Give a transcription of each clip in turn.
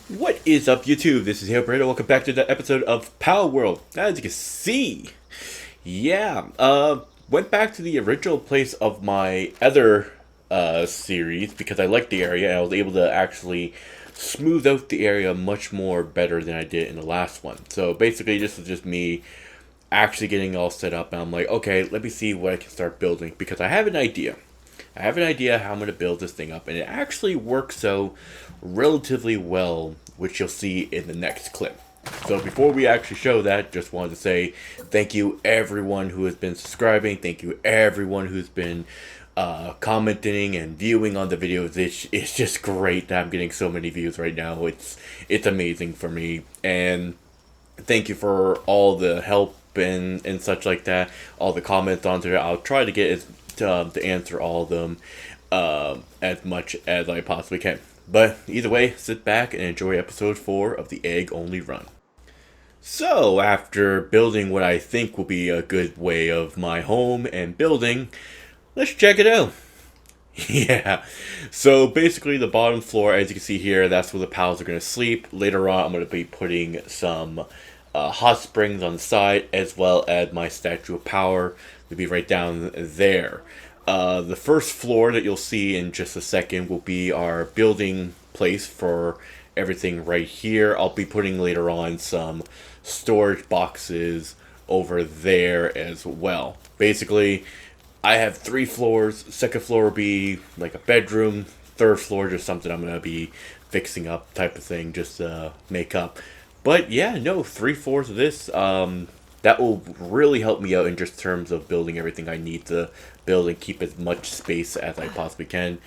What is up, YouTube? This is HeyhoBrando. Welcome back to the episode of Palworld. As you can see, went back to the original place of my other series because I liked the area and I was able to actually smooth out the area much more better than I did in the last one. So basically, this is just me actually getting all set up, and I'm like, okay, let me see what I can start building because I have an idea. I have an idea how I'm going to build this thing up, and it actually works out relatively well, which you'll see in the next clip. So before we actually show that, just wanted to say thank you everyone who has been subscribing. Thank you everyone who's been commenting and viewing on the videos. It's just great that I'm getting so many views right now. It's amazing for me, and thank you for all the help and such like that. All the comments on there. I'll try to get to answer all of them as much as I possibly can. But either way, sit back and enjoy episode 4 of the Egg Only Run. So, after building what I think will be a good way of my home and building, let's check it out. Yeah, so basically the bottom floor, as you can see here, that's where the pals are going to sleep. Later on, I'm going to be putting some hot springs on the side, as well as my statue of power to be right down there. The first floor that you'll see in just a second will be our building place for everything right here. I'll be putting later on some storage boxes over there as well. Basically, I have 3 floors. Second floor will be like a bedroom. Third floor, just something I'm going to be fixing up type of thing, just to make up. But yeah, no, 3 floors of this. That will really help me out in just terms of building everything I need to build and keep as much space as I possibly can.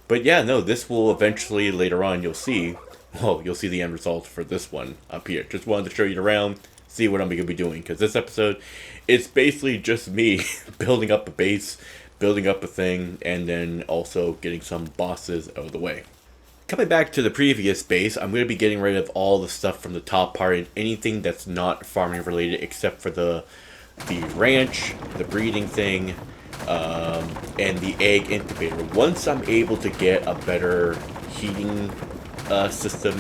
But yeah, no, this will eventually, later on, you'll see the end result for this one up here. Just wanted to show you around, see what I'm going to be doing. Because this episode, it's basically just me building up a base, building up a thing, and then also getting some bosses out of the way. Coming back to the previous base, I'm going to be getting rid of all the stuff from the top part and anything that's not farming related except for the ranch, the breeding thing, and the egg incubator. Once I'm able to get a better heating system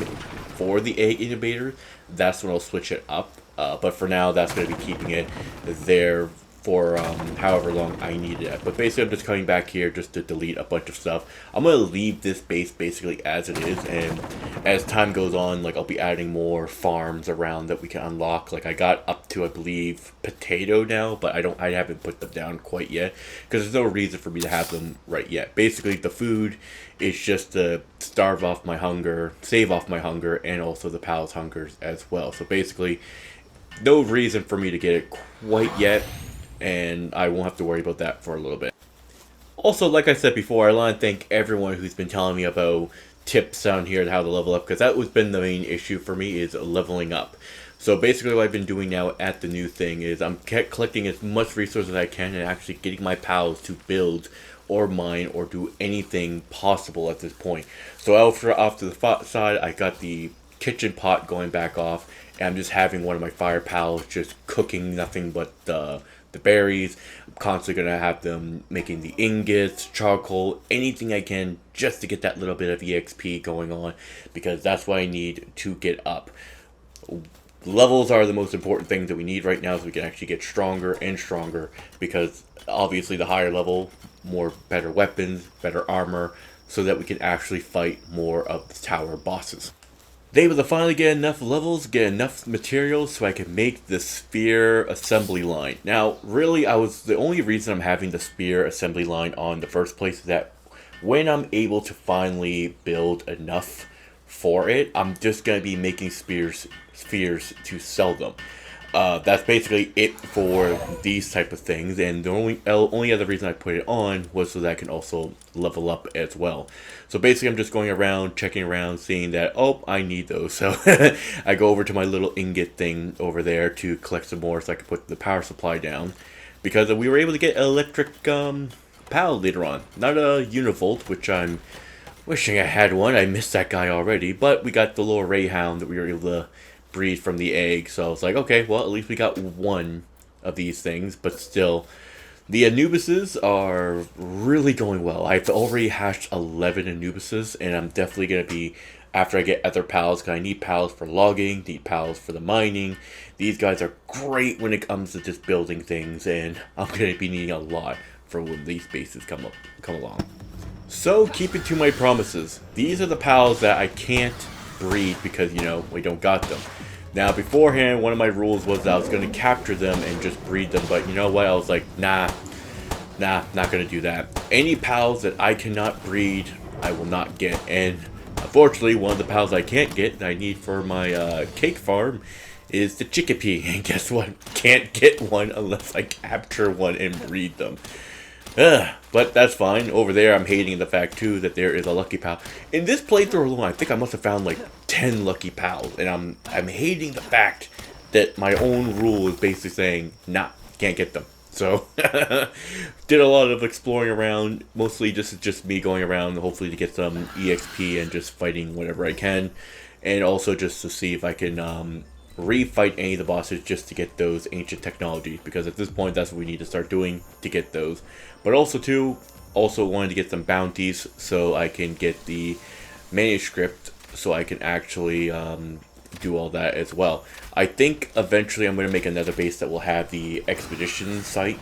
for the egg incubator, that's when I'll switch it up. But for now, that's going to be keeping it there for however long I need it. But basically, I'm just coming back here just to delete a bunch of stuff. I'm going to leave this base basically as it is, and as time goes on, like, I'll be adding more farms around that we can unlock. Like, I got up to, I believe, potato now, but I haven't put them down quite yet because there's no reason for me to have them right yet. Basically, the food is just to starve off my hunger, save off my hunger, and also the pals' hungers as well. So basically, no reason for me to get it quite yet, and I won't have to worry about that for a little bit. Also, like I said before, I want to thank everyone who's been telling me about tips down here on how to level up, because that has been the main issue for me, is leveling up. So basically what I've been doing now at the new thing is I'm collecting as much resources as I can and actually getting my pals to build or mine or do anything possible at this point. So off to the side, I got the kitchen pot going back off, and I'm just having one of my fire pals just cooking nothing but the berries. I'm constantly going to have them making the ingots, charcoal, anything I can just to get that little bit of EXP going on, because that's what I need to get up. Levels are the most important thing that we need right now, so we can actually get stronger and stronger, because obviously the higher level, better weapons, better armor, so that we can actually fight more of the tower bosses. They able to finally get enough levels, get enough materials so I can make the spear assembly line. Now, really, the only reason I'm having the spear assembly line on the first place is that when I'm able to finally build enough for it, I'm just going to be making spheres to sell them. That's basically it for these type of things, and the only other reason I put it on was so that I can also level up as well. So basically I'm just going around, checking around, seeing that, oh, I need those. So I go over to my little ingot thing over there to collect some more so I can put the power supply down, because we were able to get electric PAL later on. Not a univolt, which I'm wishing I had one. I missed that guy already, but we got the little Greyhound that we were able to breed from the egg, so I was like, okay, well, at least we got one of these things. But still, the Anubises are really going well. I've already hatched 11 Anubises, and I'm definitely going to be after I get other pals, because I need pals for logging, need pals for the mining. These guys are great when it comes to just building things, and I'm going to be needing a lot for when these bases come along. So, keeping to my promises, these are the pals that I can't breed because, you know, we don't got them. Now, beforehand, one of my rules was that I was going to capture them and just breed them, but you know what, I was like, nah, not going to do that. Any pals that I cannot breed, I will not get, and unfortunately, one of the pals I can't get that I need for my cake farm is the chickpea, and guess what, can't get one unless I capture one and breed them. But that's fine. Over there, I'm hating the fact, too, that there is a lucky pal. In this playthrough alone, I think I must have found, like, 10 lucky pals. And I'm hating the fact that my own rule is basically saying, nah, can't get them. So, did a lot of exploring around. Mostly just me going around, hopefully to get some EXP and just fighting whatever I can. And also just to see if I can, refight any of the bosses just to get those ancient technologies, because at this point that's what we need to start doing to get those. But also too, wanted to get some bounties so I can get the manuscript so I can actually do all that as well. I think eventually I'm going to make another base that will have the expedition site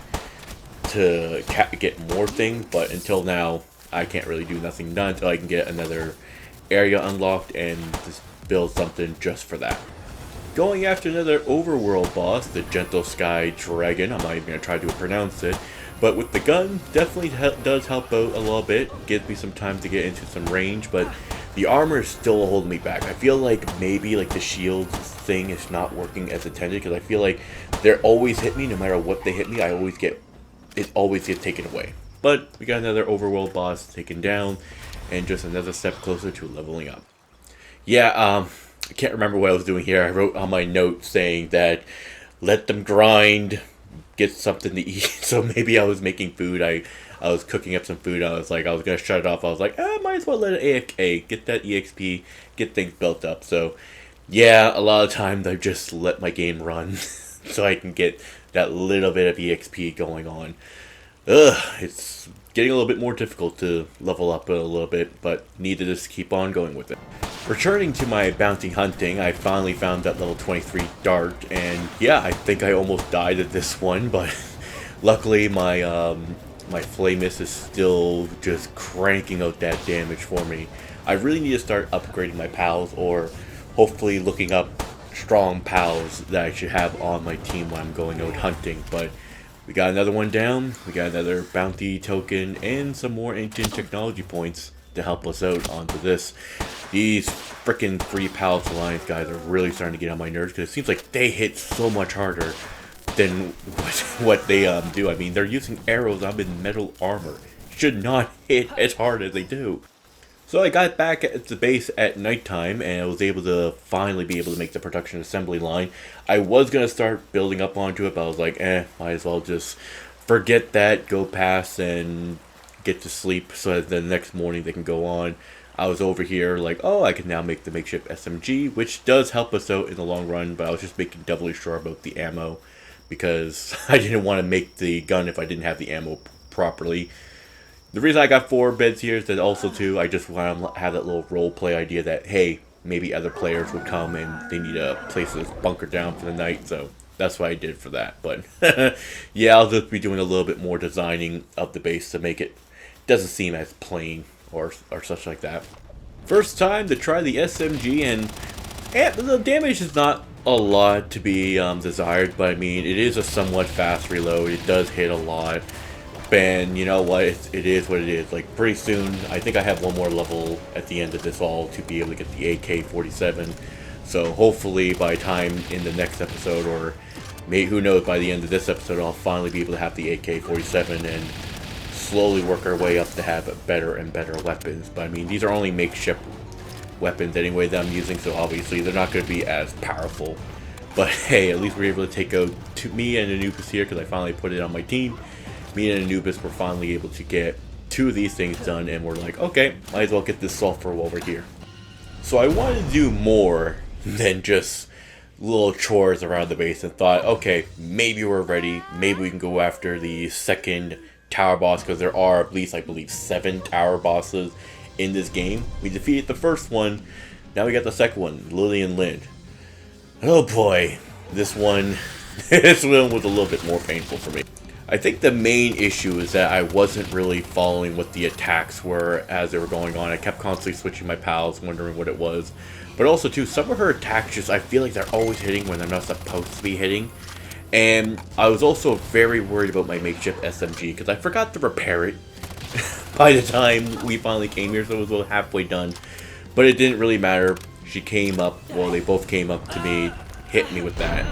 to get more things, but until now I can't really do nothing done until I can get another area unlocked and just build something just for that. Going after another overworld boss, the Gentle Sky Dragon. I'm not even going to try to pronounce it. But with the gun, definitely does help out a little bit. Gives me some time to get into some range, but the armor is still holding me back. I feel like maybe like the shield thing is not working as intended, because I feel like they always hit me. No matter what they hit me, it always gets taken away. But we got another overworld boss taken down, and just another step closer to leveling up. Yeah, I can't remember what I was doing here. I wrote on my note saying that let them grind, get something to eat. So maybe I was making food. I was cooking up some food. I was going to shut it off. I was like, might as well let it AFK, get that EXP, get things built up. So yeah, a lot of times I just let my game run so I can get that little bit of EXP going on. It's getting a little bit more difficult to level up a little bit, but need to just keep on going with it. Returning to my bounty hunting, I finally found that level 23 dart, and yeah, I think I almost died at this one, but luckily my my Flamus is still just cranking out that damage for me. I really need to start upgrading my pals, or hopefully looking up strong pals that I should have on my team when I'm going out hunting, but we got another one down, we got another bounty token, and some more ancient technology points to help us out onto this. These freaking 3 Palace Alliance guys are really starting to get on my nerves, because it seems like they hit so much harder than what they do. I mean, they're using arrows. I'm in metal armor. Should not hit as hard as they do. So I got back at the base at nighttime, and I was able to finally be able to make the production assembly line. I was going to start building up onto it, but I was like, might as well just forget that, go past, and get to sleep so that the next morning they can go on. I was over here like, I can now make the makeshift SMG, which does help us out in the long run, but I was just making doubly sure about the ammo, because I didn't want to make the gun if I didn't have the ammo properly. The reason I got 4 beds here is that also too, I just want to have that little role play idea that, hey, maybe other players would come and they need a place to bunker down for the night, so that's what I did for that. But yeah, I'll just be doing a little bit more designing of the base to make it doesn't seem as plain or such like that. First time to try the SMG, and the damage is not a lot to be desired, but I mean, it is a somewhat fast reload. It does hit a lot. And you know what, it is what it is. Like, pretty soon, I think I have one more level at the end of this all to be able to get the AK-47. So hopefully by time in the next episode, or maybe, who knows, by the end of this episode, I'll finally be able to have the AK-47 and slowly work our way up to have better and better weapons. But I mean, these are only makeshift weapons anyway that I'm using, so obviously they're not going to be as powerful. But hey, at least we're able to take out me and Anubis here, because I finally put it on my team. Me and Anubis were finally able to get 2 of these things done, and we're like, okay, might as well get this sulfur while we're here. So I wanted to do more than just little chores around the base, and thought, okay, maybe we're ready. Maybe we can go after the second tower boss, because there are at least, I believe, 7 tower bosses in this game. We defeated the first one, Now we got the second one, Lily and Lynn. Oh boy, this one, this one was a little bit more painful for me. I think the main issue is that I wasn't really following what the attacks were as they were going on. I kept constantly switching my pals, wondering what it was. But also too, some of her attacks just, I feel like they're always hitting when they're not supposed to be hitting. And I was also very worried about my makeshift SMG because I forgot to repair it by the time we finally came here, so it was about halfway done. But it didn't really matter. She came up, well, they both came up to me, hit me with that.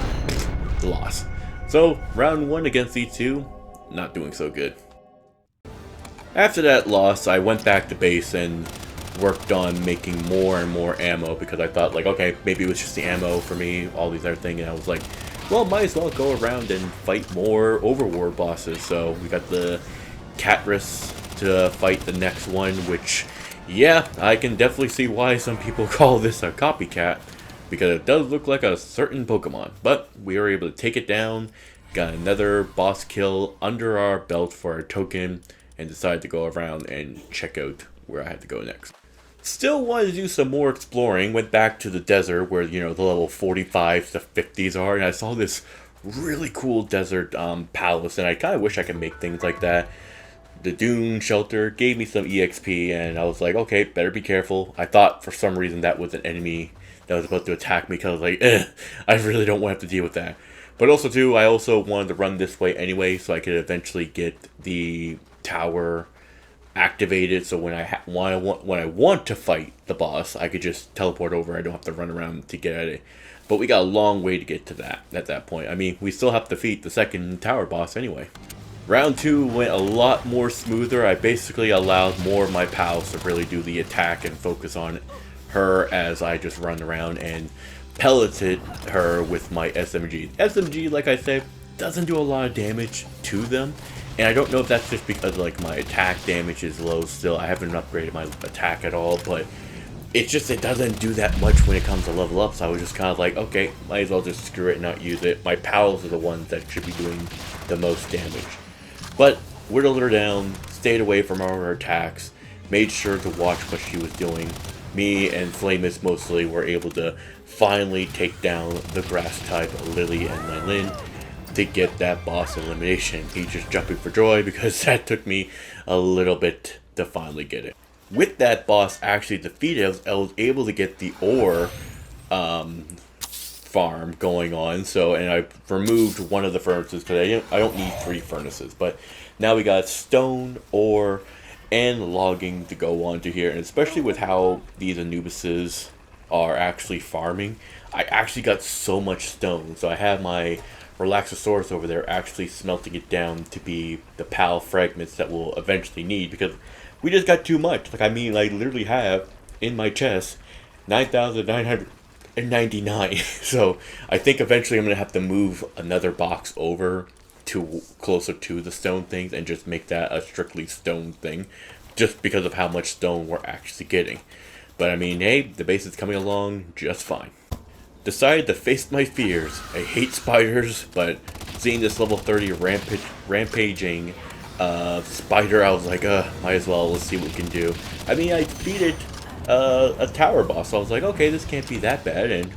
Loss. So, round 1 against these two, not doing so good. After that loss, I went back to base and worked on making more and more ammo because I thought, like, okay, maybe it was just the ammo for me, all these other things, and I was like, well, might as well go around and fight more overworld bosses. So, we got the Catris to fight the next one, which, yeah, I can definitely see why some people call this a copycat, because it does look like a certain Pokemon. But we were able to take it down, got another boss kill under our belt for our token, and decided to go around and check out where I had to go next. Still wanted to do some more exploring, went back to the desert where, you know, the level 45s to 50s are, and I saw this really cool desert palace, and I kind of wish I could make things like that. The dune shelter gave me some EXP, and I was like, okay, better be careful. I thought for some reason that was an enemy that was about to attack me, because I was like, I really don't want to have to deal with that. But also too, I also wanted to run this way anyway, so I could eventually get the tower activated, so when I want to fight the boss, I could just teleport over. I don't have to run around to get at it. But we got a long way to get to that at that point. I mean, we still have to defeat the second tower boss anyway. Round 2 went a lot more smoother. I basically allowed more of my pals to really do the attack and focus on her as I just run around and pelleted her with my SMG. SMG, like I said, doesn't do a lot of damage to them. And I don't know if that's just because like my attack damage is low still. I haven't upgraded my attack at all, but it's just it doesn't do that much when it comes to level up. So I was just kind of like, okay, might as well just screw it and not use it. My pals are the ones that should be doing the most damage. But whittled her down, stayed away from her attacks, made sure to watch what she was doing. Me and Flamus mostly were able to finally take down the grass type Lily and Lynn to get that boss elimination. He's just jumping for joy because that took me a little bit to finally get it. With that boss actually defeated, I was able to get the ore farm going on. So, and I removed one of the furnaces because I don't need 3 furnaces. But now we got stone, ore, and logging to go on to here. And especially with how these Anubises are actually farming, I actually got so much stone. So I have my Relaxosaurus over there actually smelting it down to be the PAL fragments that we'll eventually need, because we just got too much. Like, I mean, I literally have in my chest 9,999. So I think eventually I'm going to have to move another box over to closer to the stone things and just make that a strictly stone thing, just because of how much stone we're actually getting. But I mean, hey, the base is coming along just fine. Decided to face my fears. I hate spiders, but seeing this level 30 rampaging spider, I was like, might as well, let's see what we can do. I mean, I defeated a tower boss, so I was like, okay, this can't be that bad, and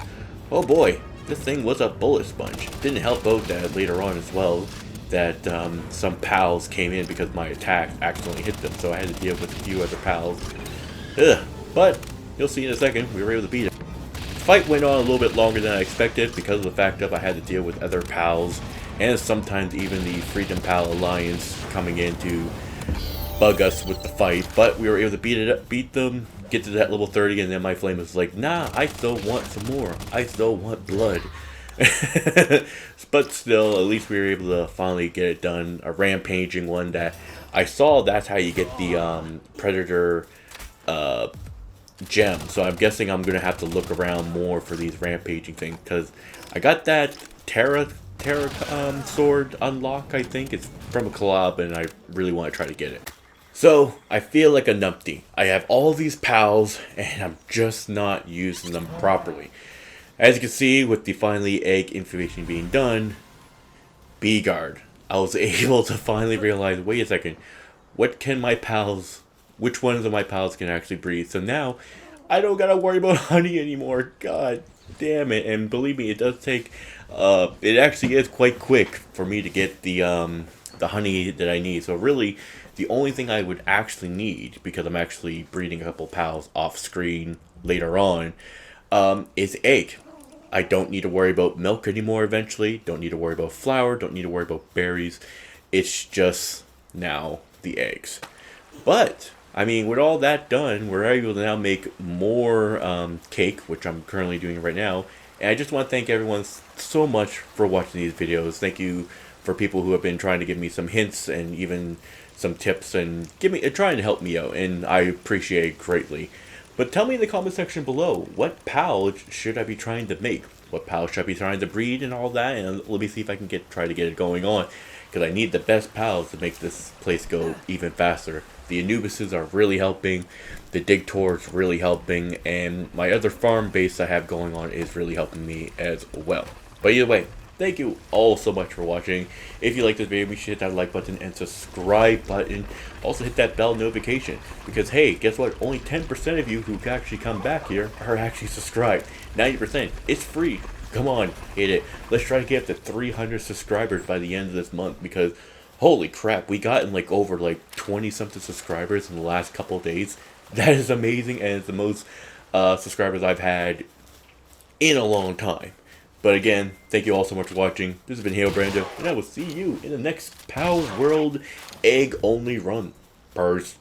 oh boy, this thing was a bullet sponge. Didn't help out that later on as well, that some pals came in because my attack accidentally hit them, so I had to deal with a few other pals. Ugh. But you'll see in a second, we were able to beat it. The fight went on a little bit longer than I expected because of the fact that I had to deal with other pals, and sometimes even the Freedom Pal Alliance coming in to bug us with the fight. But we were able to beat them, get to that level 30, and then my flame was like, nah, I still want some more. I still want blood. But still, at least we were able to finally get it done. A rampaging one that I saw, that's how you get the Predator gem. So I'm guessing I'm gonna have to look around more for these rampaging things, because I got that Terra sword unlock. I think it's from a collab, and I really want to try to get it. So I feel like a numpty. I have all these pals, and I'm just not using them properly. As you can see, with the finally egg information being done, B-Guard. I was able to finally realize, wait a second, what can my pals, which ones of my pals can actually breathe? So now, I don't gotta worry about honey anymore. God damn it. And believe me, it does take, it actually is quite quick for me to get the honey that I need. So really, the only thing I would actually need, because I'm actually breeding a couple pals off screen later on, is egg. I don't need to worry about milk anymore eventually. Don't need to worry about flour. Don't need to worry about berries. It's just now the eggs. But, I mean, with all that done, we're able to now make more cake, which I'm currently doing right now. And I just want to thank everyone so much for watching these videos. Thank you for people who have been trying to give me some hints and even some tips and trying to help me out. And I appreciate it greatly. But tell me in the comment section below, what pal should I be trying to make? What pal should I be trying to breed and all that? And let me see if I can try to get it going on. Because I need the best pals to make this place go even faster. The Anubises are really helping. The Digtor's really helping. And my other farm base I have going on is really helping me as well. But either way, thank you all so much for watching. If you like this video, be sure to hit that like button and subscribe button. Also hit that bell notification. Because hey, guess what? Only 10% of you who actually come back here are actually subscribed. 90%. It's free. Come on, hit it. Let's try to get up to 300 subscribers by the end of this month, because holy crap, we gotten like over like 20 something subscribers in the last couple of days. That is amazing, and it's the most subscribers I've had in a long time. But again, thank you all so much for watching. This has been HeyhoBrando, and I will see you in the next Palworld egg only run. Purse.